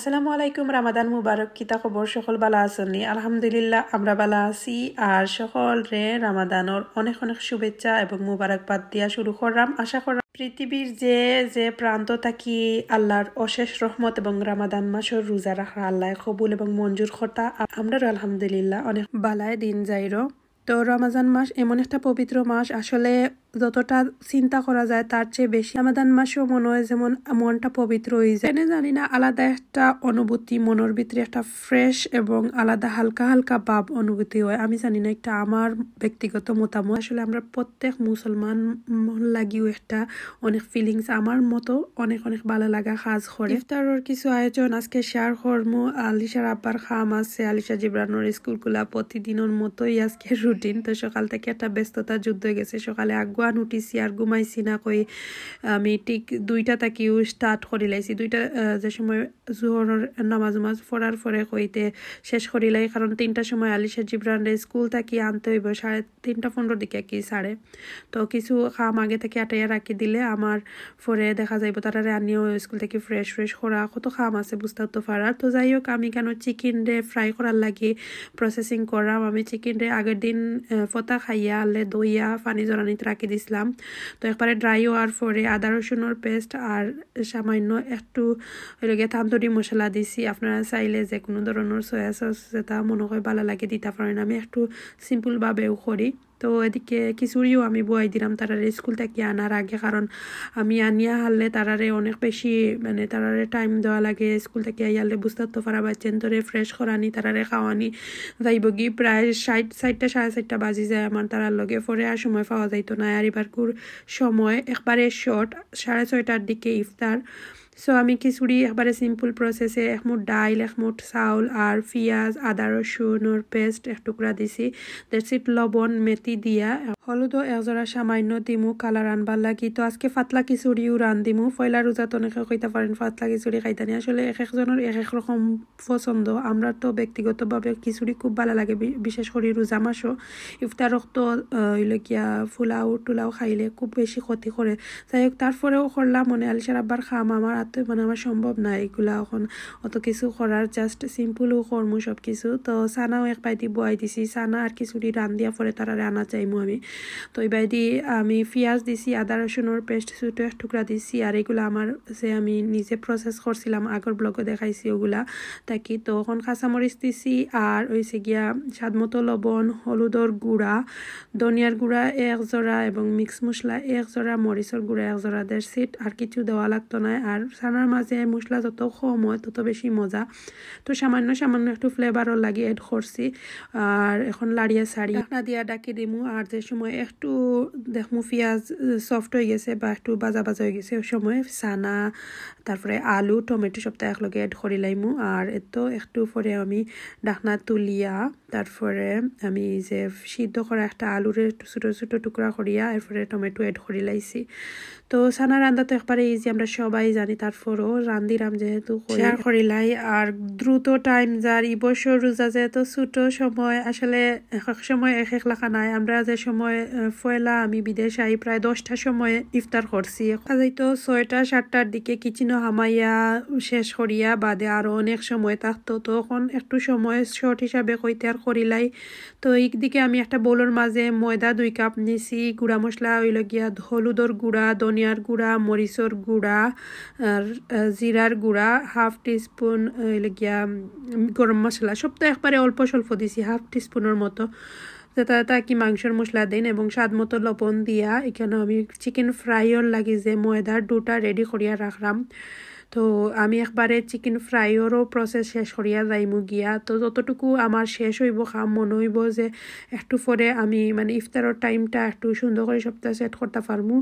আসসালামু আলাইকুম রামাদান মুবারক কিতা খবর সকল বালা আছেননি আলহামদুলিল্লাহ আমরা বালা আছি আর সকল রে রামাদানর অনেক অনেক শুভেচ্ছা এবং মুবারকবাদ দিয়া শুরু করলাম আশা করা পৃথিবীর যে যে প্রান্ত থাকি আল্লাহর অশেষ রহমত এবং রামাদান মাসের রোজা রাখা আল্লাহ কবুল এবং মঞ্জুর করতা আমরা আলহামদুলিল্লাহ অনেক বালায় দিন যাইরো তো রমজান মাস এমন একটা পবিত্র মাস আসলে যতটা চিন্তা করা যায় তার চেয়ে বেশি রমাদান মাসও মনে হয় যেমন মনটা পবিত্র হয়ে যায় জানি না আলাদা একটা অনুভূতি মনের ভিতরে একটা ফ্রেশ এবং আলাদা হালকা হালকা ভাব অনুভূতি হয় আমি জানি না একটা আমার ব্যক্তিগত মতামত আসলে আমরা প্রত্যেক মুসলমান লাগিও একটা অনেক ফিলিংস আমার মতো অনেক অনেক ভালো লাগা কাজ করে ইফতারের কিছু আয়োজন আজকে শেয়ার করবো আলিশার আব্বার খাম আছে আলিশা জিবরানোর স্কুলগুলা প্রতিদিনের মতোই আজকে রুটিন তো সকাল থেকে একটা ব্যস্ততা যুদ্ধ হয়ে গেছে সকালে আগুয়ান উঠিছি আর ঘুমাইছি না কই আমি ঠিক 2টা তাকিও স্টার্ট করি লাইছি 2টা যে সময় জোহরের নামাজ পড়ার পরে কইতে শেষ করি লাই কারণ 3টার সময় আলিশা জিবরানরে স্কুল থাকি আনতে হইব 3:30 দিকে কি সাড়ে তো কিছু খাম আগে থেকে আটাইয়া রাখি দিলে আমার পরে দেখা যাইব তারা আনিও স্কুল থেকে ফ্রেশ করা কত খাম আছে বুঝতে তো পারার তো যাই হোক আমি কেন চিকেন রে ফ্রাই করার লাগি প্রসেসিং করাম আমি চিকেন রে আগের দিন ফতা খাইয়া আলে দইয়া পানি জড়ানিতে রাখি দিছিলাম তো একবারে ড্রাই হওয়ার পরে আদা রসুনের পেস্ট আর সামান্য একটু তান্দুরি মশলা দিছি আপনারা চাইলে যে কোনো ধরনের সয়া সস যেটা মনে হয় ভালো লাগে দিতে পারেন আমি একটু সিম্পল ভাবেও করি তো এদিকে খিচুড়িও আমি বয়াই দিলাম তারারে স্কুল থেকে আনার আগে কারণ আমি আনিয়া হারলে তারারে অনেক বেশি মানে তারারে টাইম দেওয়া লাগে স্কুল থেকে আইয়ালে বুঝতে তো পারা বাচ্চেন ধরে ফ্রেশ করানি তারারে খাওয়ানি যাইব গিয়ে প্রায় 4:30 4:30 বাজি যায় আমার তারার লগে পরে আর সময় পাওয়া যাইতো না আর এবারকুর সময় একবারে শর্ট 6:30টার দিকে ইফতার সো আমি খিচুড়ি একবারে সিম্পল প্রসেসে এক মুঠ ডাইল এক মুঠ চাউল আর পিঁয়াজ আদা রসুনের পেস্ট এক টুকরা দিছি দ্যাটস ইট লবণ মেথি দিয়া হলুদও একজোড়া সামান্য দিমু কালার আনবার লাগি তো আজকে পাতলা খিচুড়িও রান দিমু পয়লা রোজা তো অনেকে কইতে পারেন পাতলা খিচুড়ি খাইতানি আসলে এক একজনের এক এক রকম পছন্দ আমরা তো ব্যক্তিগতভাবে খিচুড়ি খুব ভালো লাগে বিশেষ করে রোজা মাসও ইফতারক তো গিয়া ফুলাও টুলাও খাইলে খুব বেশি ক্ষতি করে যাই হোক তারপরেও করলাম মনে আলিশার আব্বার খাম আমার মানে আমার সম্ভব না এগুলা এখন অত কিছু করার জাস্ট সিম্পলও করমু সব কিছু তো সানাও এক বাইদি বয়াই দিছি সানা আর খিচুড়ি রান দিয়া পরে তারা রান্না চাইমু আমি তো এই বাইদি আমি পিঁয়াজ দিছি আদা রসুনের পেস্ট ছোটো এক টুকরা দিছি আর এগুলো আমার যে আমি নিজে প্রসেস করছিলাম আগের ব্লগে দেখাইছি ওগুলা তাকি তো এখন কাঁচামরিচ দিছি আর হয়েছে গিয়া স্বাদ মতো লবণ হলুদর গুঁড়া ধনিয়ার গুঁড়া এক জোড়া এবং মিক্স মশলা এক জোড়া মরিচের গুঁড়া এক জোড়া দেড় আর কিছু দেওয়া লাগতো না আর সানার মাঝে মশলা যত কম হয় তত বেশি মজা তো সামান্য একটু ফ্লেভারও লাগে এড করছি আর এখন লাড়িয়া সারি ঢাকনা দিয়া ডাকি দিমু আর যে সময় একটু দেখমু পেঁয়াজ সফট হয়ে গেছে বা একটু বাজা হয়ে গেছে ওই সময় সানা তারপরে আলু টমেটো সবটা একলগে এড করি লাইমু আর এতো একটু পরে আমি ঢাকনা তুলিয়া তারপরে আমি যে সিদ্ধ করা একটা আলুরে ছোটো ছোটো টুকরা করিয়া এরপরে টমেটো এড করি লাইছি তো সানা রান্না তো একবারে ইজি আমরা সবাই জানি তারপরও রান্দিরাম যেহেতু শেয়ার করিলাই আর দ্রুত টাইম যার এই বছর রোজা যেহেতু ছোটো সময় আসলে এক সময় এক লাখা নাই আমরা যে সময় পয়লা আমি বিদেশ আই প্রায় 10টার সময় ইফতার করছি তো 6টা 7টার দিকে কিচেনও হামাইয়া শেষ করিয়া বাদে আরো অনেক সময় থাকতো তখন একটু সময় শর্ট হিসাবে কইতে আর করিলাই তো এই দিকে আমি একটা বোলের মাঝে ময়দা 2 কাপ নিছি গুঁড়া মশলা হইল গিয়া হলুদর গুঁড়া ধনিয়ার গুঁড়া মরিচর গুঁড়া আর জিরার গুঁড়া হাফ টিস্পুন হইল গিয়া গরম মশলা সব তো একবারে অল্প স্বল্প দিছি হাফ টিস্পুনের মতো যেটা কি মাংসের মশলা দিন এবং স্বাদ মতো লবণ দিয়া এখানে আমি চিকেন ফ্রাইও লাগি যে ময়দার ডোটা রেডি করিয়া রাখলাম তো আমি একবারে চিকেন ফ্রাইয়েরও প্রসেস শেষ করিয়া যাইমু গিয়া তো যতটুকু আমার শেষ হইব খাম মনে হইব যে একটু পরে আমি মানে ইফতারের টাইমটা একটু সুন্দর করে সবটা সেট করতে পারমু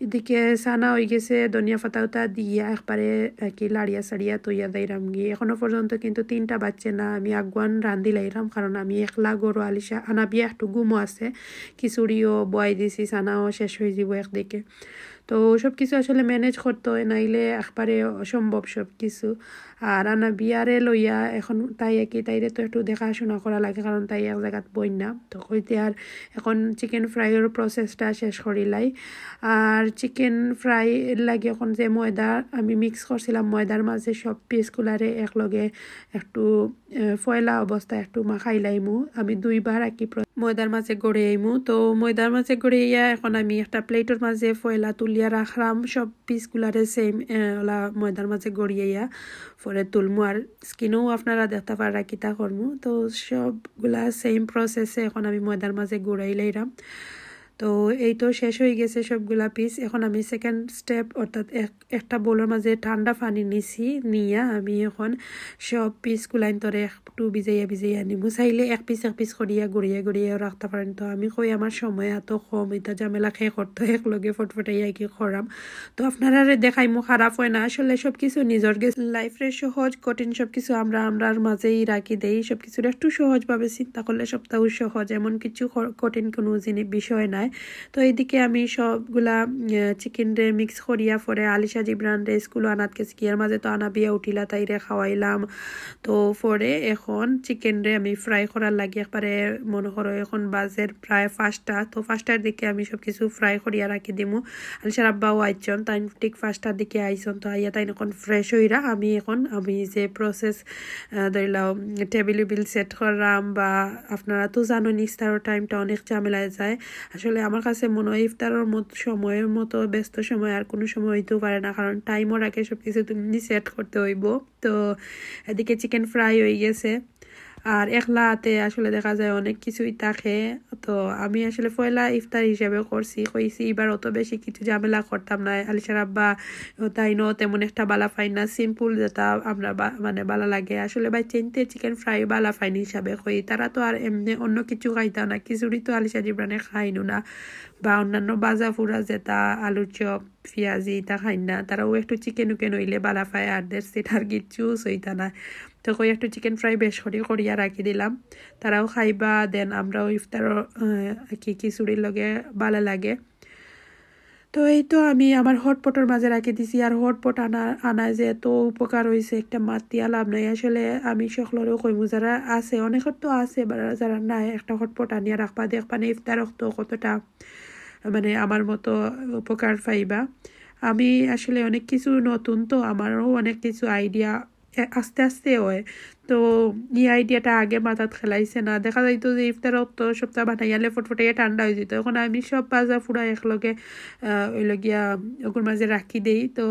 এদিকে সানা হয়ে গেছে ধনিয়া পাতা দিয়া একবারে কি লাড়িয়া সাড়িয়া তৈয়া যাইরাম গিয়ে এখনো পর্যন্ত কিন্তু 3টা বাচ্চা না আমি আগুয়ান রান্ধি লাইরাম কারণ আমি একলা গরু আলিশা আনাবিয়া একটু গুমো আছে খিচুড়িও বয়াই দিছি সানাও শেষ হয়ে যাব একদিকে তো সব কিছু আসলে ম্যানেজ করতে হয়, নাইলে একবারে অসম্ভব সব কিছু। আর আনা বিয়ারে লইয়া এখন তাই কি তাইরে তো একটু দেখাশোনা করা লাগে, কারণ তাই এক জায়গাত বই না। তো হইতে আর এখন চিকেন ফ্রাইয়ের প্রসেসটা শেষ করিলাই। আর চিকেন ফ্রাই লাগে এখন যে ময়দা আমি মিক্স করছিলাম, ময়দার মাঝে সব পিসগুলারে একলগে একটু ফয়লা অবস্থায় একটু মাখাই লাইমু। আমি 2বার আর কি ময়দার মাঝে গড়ে আইমু। তো ময়দার মাঝে গড়ে ইয়া এখন আমি একটা প্লেটের মাঝে ফয়লা তুলিয়া রাখলাম, সব পিসগুলারে সেম ওলা ময়দার মাঝে গড়িয়া পরে তুলমু। আর স্কিনও আপনারা দেখতে পারা কিতা করমু। তো সবগুলা সেম প্রসেসে এখন আমি ময়দার মাঝে গুড়াই লাইলাম। তো এই তো শেষ হয়ে গেছে সবগুলা পিস। এখন আমি সেকেন্ড স্টেপ অর্থাৎ একটা বোলের মাঝে ঠান্ডা পানি নিছি, নিয়া আমি এখন সব পিসগুলাইন তরে একটু ভিজাইয়া নিমু। চাইলে এক পিস করিয়া গড়িয়া রাখতে পারেন। তো আমি কই আমার সময় এত কম, এটা ঝামেলা খেয়ে করতে একলগে ফটফটাইয়া কি করাম। তো আপনারা দেখাইমু, খারাপ হয় না। আসলে সব কিছু নিজের লাইফে সহজ কঠিন সব কিছু আমরার মাঝেই রাখি দেই। সব কিছুর একটু সহজভাবে চিন্তা করলে সবটাও সহজ, এমন কিছু কঠিন কোনো বিষয় নাই। তো এইদিকে আমি সবগুলা চিকেন রে মিক্স করিয়া পরে আলিশা জিব্রান রে স্কুল আনাত গেছি, কি এর মাঝে তো আনা বিয়া উঠিলা, তাইরে খাওয়াইলাম। তো পরে এখন চিকেন রে আমি ফ্রাই করার লাগে একবারে মনে করো এখন বাজের প্রায় 5টা। তো 5টার দিকে আমি সব কিছু ফ্রাই করিয়া রাখি দিমু। আলিশার আব্বাও আইছন, তাই ঠিক 5টার দিকে আইছন। তো আইয়া তাই এখন ফ্রেশ হইরা আমি যে প্রসেস ধরিলাম টেবিল সেট করলাম, বা আপনারা তো জানেন ইফতারের টাইমটা অনেক ঝামেলায় যায়। আসলে আমার কাছে মনে হয় ইফতারের সময়ের মতো ব্যস্ত সময় আর কোনো সময় হইতেও পারে না, কারণ টাইমও রাখে সব কিছু তুমি সেট করতে হইব। তো এদিকে চিকেন ফ্রাই হয়ে গেছে। আর একলা হাতে আসলে দেখা যায় অনেক কিছুই থাকে। তো আমি আসলে পয়লা ইফতার হিসেবে কইছি এবার অত বেশি কিছু ঝামেলা করতাম না। আলিশার আব্বা তাই তেমন একটা বালা পাই না, সিম্পল যেটা আমরা মানে বালা লাগে। আসলে বাই চিনতে চিকেন ফ্রাই বালা ফাইন হিসাবে কই, তারা তো আর এমনি অন্য কিছু খাইতাম না। খিচুড়ি তো আলিশা জিব্রানে খাইনু না, বা অন্যান্য বাজা ফুরা যেটা আলুর চপ পেঁয়াজি তা খাই না। তারাও একটু চিকেন হইলে বালা পায়, আর সেটার কিচ্ছু সইতা না। তো কই একটু চিকেন ফ্রাই বেশ করিয়া রাখি দিলাম, তারাও খাইবা। দেন আমরাও ইফতার কি খিচুড়ির লগে ভালো লাগে। তো এই তো আমি আমার হটপটের মাঝে রাখি দিছি। আর হটপট আনা যে এত উপকার হয়েছে একটা মাতিয়া লাভ নাই। আসলে আমি সকলেরও কইমু, যারা আছে অনেকের তো আছে, যারা নাই একটা হটপট আনিয়া রাখবা, দেখবা না ইফতার তো কতটা মানে আমার মতো উপকার পাইবা। আমি আসলে অনেক কিছু নতুন, তো আমারও অনেক কিছু আইডিয়া আস্তে আস্তে হয়। তো এই আইডিয়াটা আগে মাথাত খেলাইছে না। দেখা যাইতো যে ইফতারত তো সপ্তাহ বানাইয়ালে ফটফটাইয়া ঠান্ডা হয়ে যেত। এখন আমি সব বাজা ফুড়া একলগে ওইলগিয়া ওগুর মাঝে রাখি দেই। তো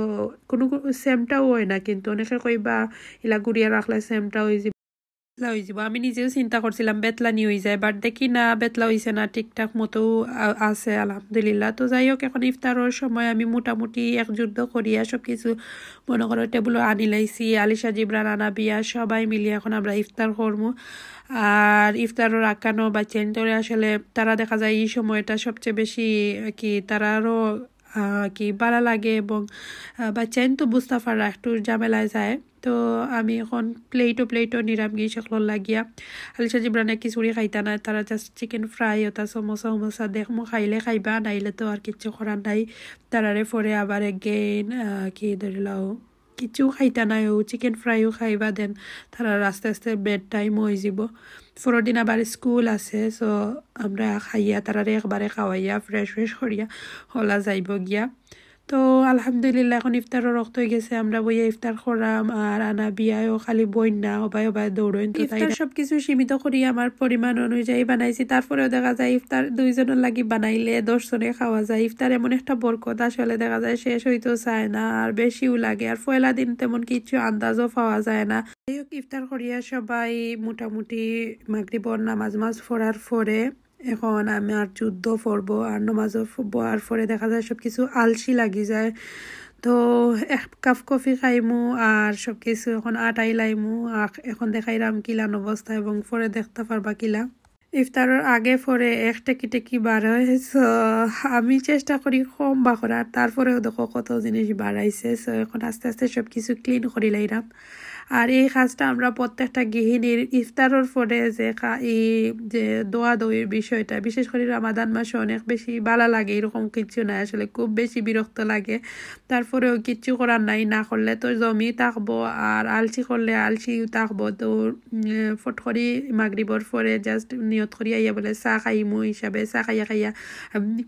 কোনো সেমটাও হয় না, কিন্তু অনেকে কইবা ইলা গুড়িয়া রাখলে সেমটা হয়ে যাব। আমি নিজেও চিন্তা করছিলাম বেতলানি হয়ে যায়, বাট দেখি না বেতলা হয়েছে না, ঠিকঠাক মতো আছে আলহামদুলিল্লাহ। তো যাই হোক এখন ইফতারের সময় আমি মোটামুটি একযুদ্ধ করিয়া সব কিছু মনে করো টেবুলও আনি লাইছি। আলিশা জিব্রান আনা বিয়া সবাই মিলিয়ে এখন আমরা ইফতার করবো। আর ইফতারের আকানো বা চেনতরে আসলে তারা দেখা যায় এই সময়টা সবচেয়ে বেশি কি তারারও কি ভালো লাগে, এবং বাচ্চাইন তো বুঝতে পারা একটু ঝামেলায় যায়। তো আমি এখন প্লেটও নিরামিষ সকল লাগিয়া। আলিশা জিব্রানে খিচুড়ি খাইতা না, তারা জাস্ট চিকেন ফ্রাই ওটা সমোসা দেখমো খাইলে খাইবা, নাইলে তো আর কিচ্ছু করার নাই। তারারে পরে আবার এগেইন কি ধরিলাও কিছু খাইতা নাই, ও চিকেন ফ্রাইও খাইবা। দেন তারা আস্তে আস্তে বেড টাইম হয়ে যাব। পরের দিন আবার স্কুল আছে। সো আমরা খাইয়া তারারে একবারে খাওয়াইয়া ফ্রেশ করিয়া হলা যাইব গিয়া। তো আলহামদুলিল্লাহ এখন ইফতারও রক্ত হয়ে গেছে, আমরা বইয়া ইফতার করাম। আর আনা বিয়ায়ও খালি বই না হবাই দৌড়ইন। তো ইফতার সবকিছু সীমিত করি আমার পরিমাণ অনুযায়ী বানাইছি। তারপরেও দেখা যায় ইফতার 2 জনের লাগি বানাইলে 10 জনে খাওয়া যায়। ইফতার এমন একটা বরকত, আসলে দেখা যায় শেষ হইতেও চায় না, আর বেশিও লাগে। আর পয়লা দিন তেমন কিছু আন্দাজও পাওয়া যায় না। ইফতার করিয়া সবাই মোটামুটি মাগরিবর নামাজ পড়ার পরে এখন আমি আর যুদ্ধ পড়বো। আর নামাজ পড়ার পরে দেখা যায় সবকিছু আলসি লাগি যায়। তো 1 কাপ কফি খাইমু আর সবকিছু এখন আটাই লাইমু। এখন দেখাইলাম কিলান অবস্থা, এবং পরে দেখতে পারবা কিলা। ইফতারের আগে পরে এক টেকি বার হয়েছে। আমি চেষ্টা করি কম বা করার, তারপরেও দেখো কত জিনিস বাড়াইছে। সো এখন আস্তে আস্তে সবকিছু ক্লিন করি লাইলাম। আর এই কাজটা আমরা প্রত্যেকটা গৃহিণীর ইফতারের পরে যে দোয়া দইয়ের বিষয়টা বিশেষ করে রমাদান মাসে অনেক বেশি ভালো লাগে। এরকম কিছু নাই, আসলে খুব বেশি বিরক্ত লাগে, তারপরেও কিচ্ছু করার নাই, না করলে তো জমি থাকবো আর আলসি করলে আলসিও থাকবো। তো ফট করি মাগরিবর পরে জাস্ট নিয়ত করি আইয়া বলে চা খাইমু হিসাবে চা খাইয়া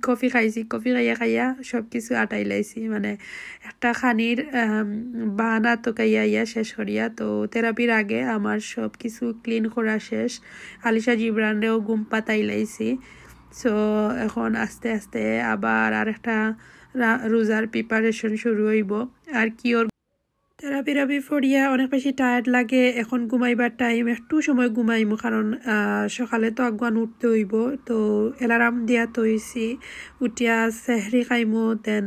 কফি খাইছি, কফি খাইয়া সব কিছু আটাই লাইছি, মানে একটা খানির বাহানা তো ইয়া শেষ করিয়া। তো থেরাপির আগে আমার সব কিছু ক্লিন করা শেষ, আলিশা জিবরানরেও ঘুম পাতাই লাইছি। সো এখন আস্তে আস্তে আবার আরেকটা রোজার প্রিপারেশন শুরু হইব। আর কি ওর থেরাপি ফরিয়া অনেক বেশি টায়ার্ড লাগে, এখন ঘুমাইবার টাইম, একটু সময় ঘুমাইমু, কারণ সকালে তো আগুয়ান উঠতে হইব। তো অ্যালার্ম দিয়া তৈছি, উঠিয়া সেহরি খাইমু, দেন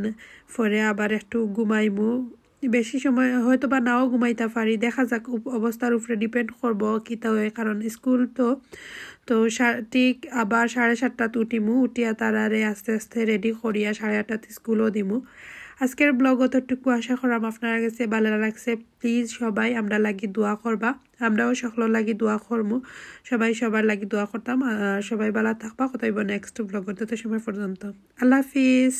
পরে আবার একটু ঘুমাইমু। বেশি সময় হয়তো বা নাও ঘুমাইতে পারি, দেখা যাক, অবস্থার উপরে ডিপেন্ড করবো কিতা হয়, কারণ স্কুল তো তো ঠিক আবার 7:30 উঠিমু, উঠিয়া তারারে আস্তে আস্তে রেডি করিয়া 8:30 স্কুলও দিমু। আজকের ব্লগও তো একটু আশা করাম আপনার কাছে ভালো লাগছে। প্লিজ সবাই আমরা লাগি দোয়া করবা, আমরাও সকলের লাগি দোয়া করবো, সবাই সবার লাগি দোয়া করতাম। সবাই ভালো থাকবা, কথা হইব নেক্সট ব্লগ। তত সময় পর্যন্ত আল্লাহ হাফিজ।